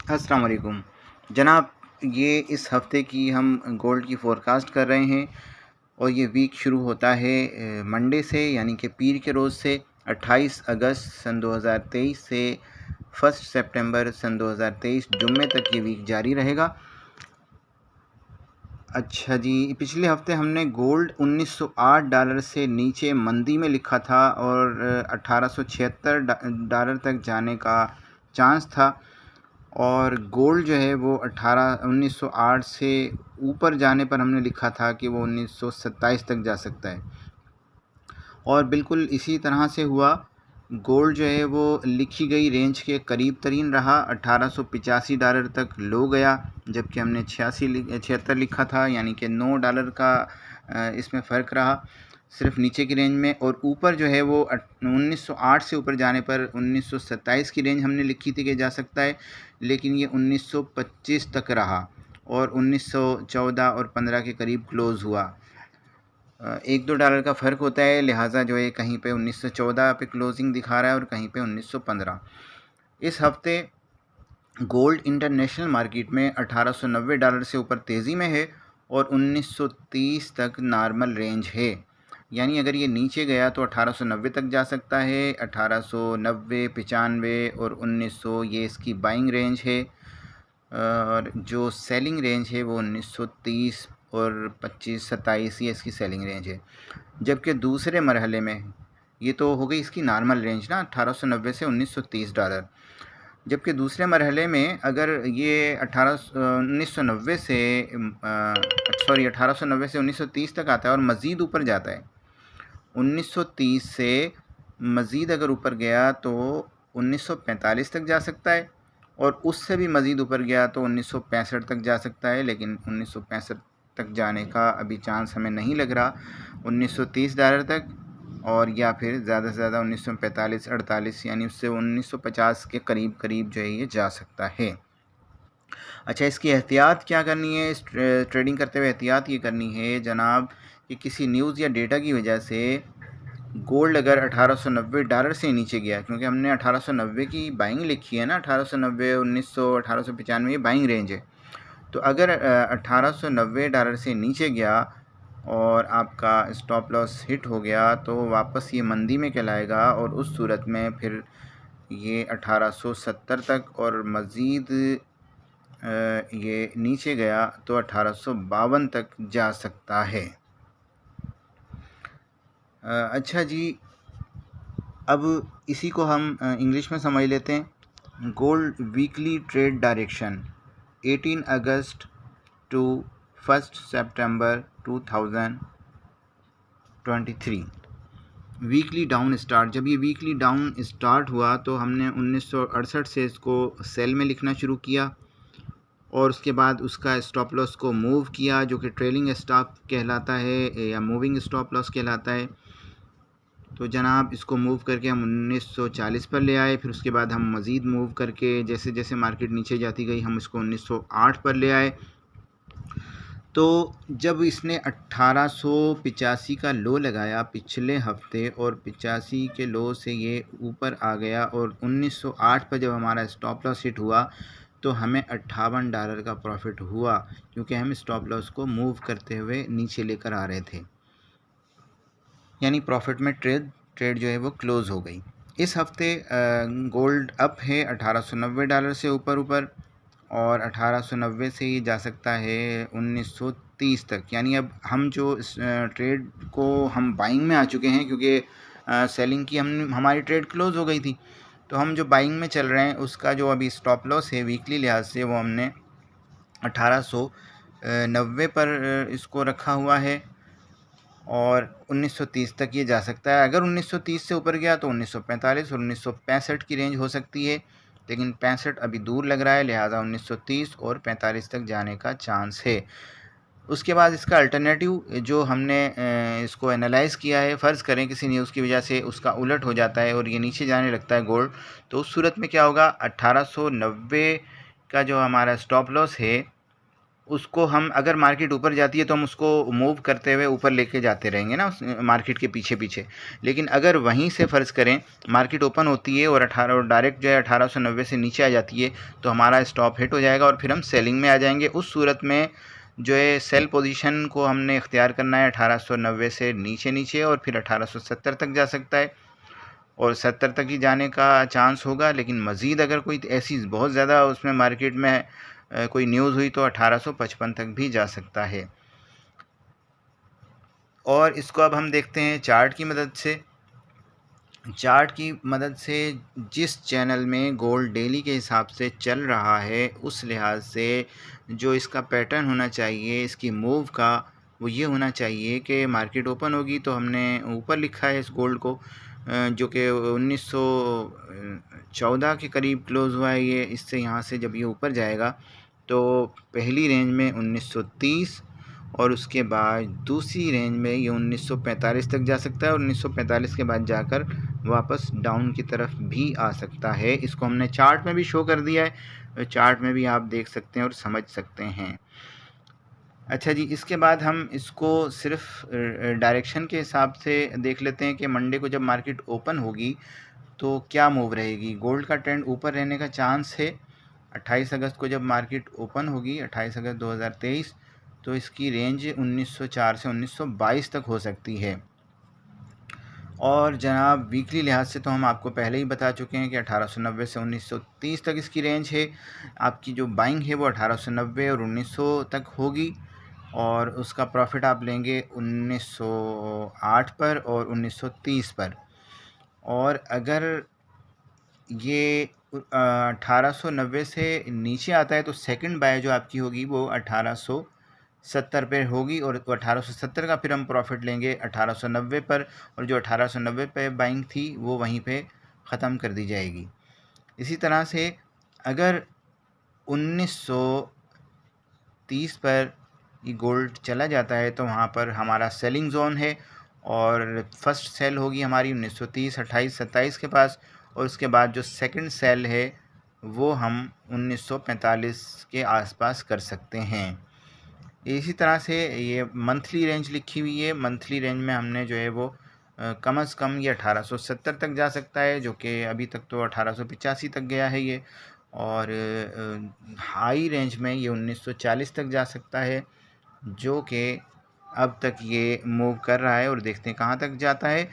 अस्सलाम वालेकुम जनाब। ये इस हफ़्ते की हम गोल्ड की फ़ोरकास्ट कर रहे हैं और ये वीक शुरू होता है मंडे से, यानी कि पीर के रोज़ से 28 अगस्त सन 2023 से 1 सितंबर सन 2023 जुम्मे तक ये वीक जारी रहेगा। अच्छा जी, पिछले हफ़्ते हमने गोल्ड $1908 से नीचे मंदी में लिखा था और $1876 तक जाने का चांस था, और गोल्ड जो है वो 1908 से ऊपर जाने पर हमने लिखा था कि वो 1927 तक जा सकता है, और बिल्कुल इसी तरह से हुआ। गोल्ड जो है वो लिखी गई रेंज के करीब तरीन रहा, $1885 तक लो गया, जबकि हमने 76 लिखा था, यानी कि $9 का इसमें फ़र्क रहा सिर्फ नीचे की रेंज में। और ऊपर जो है वो 1908 से ऊपर जाने पर 1927 की रेंज हमने लिखी थी कि जा सकता है, लेकिन ये 1925 तक रहा और 1914 और 15 के करीब क्लोज़ हुआ। $1-2 का फ़र्क होता है, लिहाजा जो है कहीं पे 1914 पे क्लोजिंग दिखा रहा है और कहीं पे 1915। इस हफ़्ते गोल्ड इंटरनेशनल मार्केट में $1890 से ऊपर तेज़ी में है और 1930 तक नॉर्मल रेंज है। यानी अगर ये नीचे गया तो 1890 तक जा सकता है, 1890, 95 और 1900 ये इसकी बाइंग रेंज है, और जो सेलिंग रेंज है वो 1930 और 25-27 ये इसकी सेलिंग रेंज है। जबकि दूसरे मरहले में, ये तो हो गई इसकी नॉर्मल रेंज ना, 1890 से $1930। जबकि दूसरे मरहले में अगर ये 1990 से 1930 तक आता है और मज़ीद ऊपर जाता है, 1930 से मज़ीद अगर ऊपर गया तो 1945 तक जा सकता है, और उससे भी मज़ीद ऊपर गया तो 1965 तक जा सकता है, लेकिन 1965 तक जाने का अभी चांस हमें नहीं लग रहा। $1930 तक, और या फिर ज़्यादा से ज़्यादा 1945-48, यानी उससे 1950 के करीब करीब जो है ये जा सकता है। अच्छा, इसकी एहतियात क्या करनी है? इस ट्रेडिंग करते हुए एहतियात ये करनी है जनाब कि किसी न्यूज़ या डेटा की वजह से गोल्ड अगर $1890 से नीचे गया, क्योंकि हमने 1890 की बाइंग लिखी है ना, 1890, 1900, 1895 ये बाइंग रेंज है। तो अगर $1890 से नीचे गया और आपका स्टॉप लॉस हिट हो गया तो वापस ये मंदी में कहलाएगा, और उस सूरत में फिर ये 1870 तक, और मज़ीद ये नीचे गया तो 1852 तक जा सकता है। अच्छा जी, अब इसी को हम इंग्लिश में समझ लेते हैं। गोल्ड वीकली ट्रेड डायरेक्शन 18 अगस्त टू 1 सितंबर 2023। वीकली डाउन स्टार्ट, जब ये वीकली डाउन स्टार्ट हुआ तो हमने 1968 से इसको सेल में लिखना शुरू किया, और उसके बाद उसका स्टॉप लॉस को मूव किया, जो कि ट्रेलिंग स्टॉप कहलाता है या मूविंग स्टॉप लॉस कहलाता है। तो जनाब इसको मूव करके हम 1940 पर ले आए, फिर उसके बाद हम मज़ीद मूव करके जैसे जैसे मार्केट नीचे जाती गई हम इसको 1908 पर ले आए। तो जब इसने 1885 का लो लगाया पिछले हफ्ते, और 85 के लो से ये ऊपर आ गया, और 1908 पर जब हमारा स्टॉप लॉस हिट हुआ तो हमें $58 का प्रॉफिट हुआ, क्योंकि हम स्टॉप लॉस को मूव करते हुए नीचे लेकर आ रहे थे, यानी प्रॉफिट में ट्रेड जो है वो क्लोज़ हो गई। इस हफ्ते गोल्ड अप है $1890 से ऊपर, और 1890 से ही जा सकता है 1930 तक। यानी अब हम जो इस ट्रेड को हम बाइंग में आ चुके हैं, क्योंकि सेलिंग की हमारी ट्रेड क्लोज़ हो गई थी, तो हम जो बाइंग में चल रहे हैं उसका जो अभी स्टॉप लॉस है वीकली लिहाज से वो हमने 1890 पर इसको रखा हुआ है, और 1930 तक ये जा सकता है। अगर 1930 से ऊपर गया तो 1945 और 1965 की रेंज हो सकती है, लेकिन 65 अभी दूर लग रहा है, लिहाजा 1930 और 45 तक जाने का चांस है। उसके बाद इसका अल्टरनेटिव जो हमने इसको एनालाइज़ किया है, फ़र्ज़ करें किसी न्यूज़ की वजह से उसका उलट हो जाता है और ये नीचे जाने लगता है गोल्ड, तो उस सूरत में क्या होगा, 1890 का जो हमारा स्टॉप लॉस है उसको हम अगर मार्केट ऊपर जाती है तो हम उसको मूव करते हुए ऊपर लेके जाते रहेंगे ना उस मार्केट के पीछे पीछे। लेकिन अगर वहीं से फ़र्ज़ करें मार्केट ओपन होती है और डायरेक्ट जो है 1890 से नीचे आ जाती है तो हमारा स्टॉप हिट हो जाएगा और फिर हम सेलिंग में आ जाएंगे। उस सूरत में जो है सेल पोजीशन को हमने इख्तियार करना है 1890 से नीचे नीचे और फिर 1870 तक जा सकता है और 70 तक ही जाने का चांस होगा। लेकिन मज़ीद अगर कोई ऐसी बहुत ज़्यादा उसमें मार्केट में कोई न्यूज़ हुई तो 1855 तक भी जा सकता है। और इसको अब हम देखते हैं चार्ट की मदद से। चार्ट की मदद से जिस चैनल में गोल्ड डेली के हिसाब से चल रहा है उस लिहाज से जो इसका पैटर्न होना चाहिए इसकी मूव का, वो ये होना चाहिए कि मार्केट ओपन होगी तो हमने ऊपर लिखा है इस गोल्ड को जो कि 1914 के करीब क्लोज़ हुआ है ये। इससे यहाँ से जब ये ऊपर जाएगा तो पहली रेंज में 1930 और उसके बाद दूसरी रेंज में ये 1945 तक जा सकता है और 1945 के बाद जाकर वापस डाउन की तरफ भी आ सकता है। इसको हमने चार्ट में भी शो कर दिया है, चार्ट में भी आप देख सकते हैं और समझ सकते हैं। अच्छा जी, इसके बाद हम इसको सिर्फ डायरेक्शन के हिसाब से देख लेते हैं कि मंडे को जब मार्केट ओपन होगी तो क्या मूव रहेगी। गोल्ड का ट्रेंड ऊपर रहने का चांस है। 28 अगस्त को जब मार्केट ओपन होगी 28 अगस्त 2023 तो इसकी रेंज 1904 से 1922 तक हो सकती है। और जनाब वीकली लिहाज से तो हम आपको पहले ही बता चुके हैं कि 1890 से 1930 तक इसकी रेंज है। आपकी जो बाइंग है वो 1890 और 1900 तक होगी और उसका प्रॉफिट आप लेंगे 1908 पर और 1930 पर। और अगर ये 1890 से नीचे आता है तो सेकंड बाय जो आपकी होगी वो 1870 पे होगी और 1870 का फिर हम प्रॉफिट लेंगे 1890 पर और जो 1890 पे बाइंग थी वो वहीं पे ख़त्म कर दी जाएगी। इसी तरह से अगर 1930 पर ये गोल्ड चला जाता है तो वहाँ पर हमारा सेलिंग जोन है और फर्स्ट सेल होगी हमारी 1930, 28, 27 के पास और उसके बाद जो सेकंड सेल है वो हम 1945 के आसपास कर सकते हैं। इसी तरह से ये मंथली रेंज लिखी हुई है। मंथली रेंज में हमने जो है वो कम से कम ये 1870 तक जा सकता है जो कि अभी तक तो 1885 तक गया है ये। और हाई रेंज में ये 1940 तक जा सकता है जो कि अब तक ये मूव कर रहा है और देखते हैं कहाँ तक जाता है।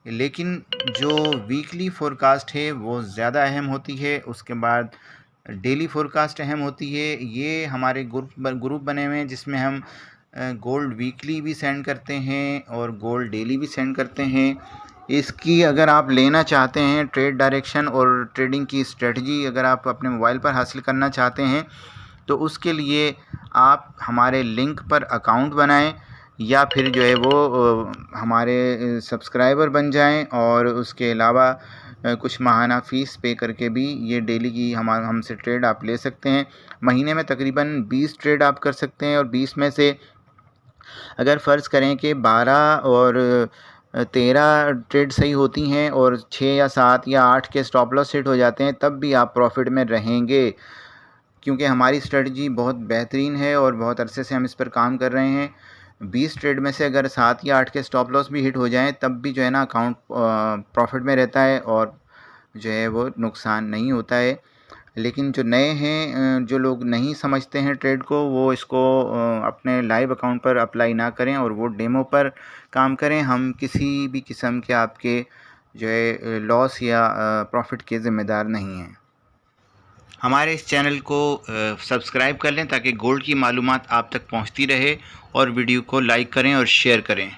लेकिन जो वीकली फ़ोरकास्ट है वो ज़्यादा अहम होती है, उसके बाद डेली फ़ोरकास्ट अहम होती है। ये हमारे ग्रुप बने हुए हैं जिसमें हम गोल्ड वीकली भी सेंड करते हैं और गोल्ड डेली भी सेंड करते हैं। इसकी अगर आप लेना चाहते हैं ट्रेड डायरेक्शन और ट्रेडिंग की स्ट्रेटजी अगर आप अपने मोबाइल पर हासिल करना चाहते हैं तो उसके लिए आप हमारे लिंक पर अकाउंट बनाएं या फिर जो है वो हमारे सब्सक्राइबर बन जाएं और उसके अलावा कुछ माहाना फ़ीस पे करके भी ये डेली की हमसे ट्रेड आप ले सकते हैं। महीने में तकरीबन 20 ट्रेड आप कर सकते हैं और 20 में से अगर फ़र्ज़ करें कि 12 और 13 ट्रेड सही होती हैं और 6 या 7 या 8 के स्टॉप लॉस हिट हो जाते हैं तब भी आप प्रॉफिट में रहेंगे, क्योंकि हमारी स्ट्रेटजी बहुत बेहतरीन है और बहुत अरसे से हम इस पर काम कर रहे हैं। 20 ट्रेड में से अगर 7 या 8 के स्टॉप लॉस भी हिट हो जाएं तब भी जो है ना अकाउंट प्रॉफिट में रहता है और जो है वो नुकसान नहीं होता है। लेकिन जो नए हैं जो लोग नहीं समझते हैं ट्रेड को वो इसको अपने लाइव अकाउंट पर अप्लाई ना करें और वो डेमो पर काम करें। हम किसी भी किस्म के आपके जो है लॉस या प्रॉफिट के ज़िम्मेदार नहीं हैं। हमारे इस चैनल को सब्सक्राइब कर लें ताकि गोल्ड की मालूमात आप तक पहुंचती रहे और वीडियो को लाइक करें और शेयर करें।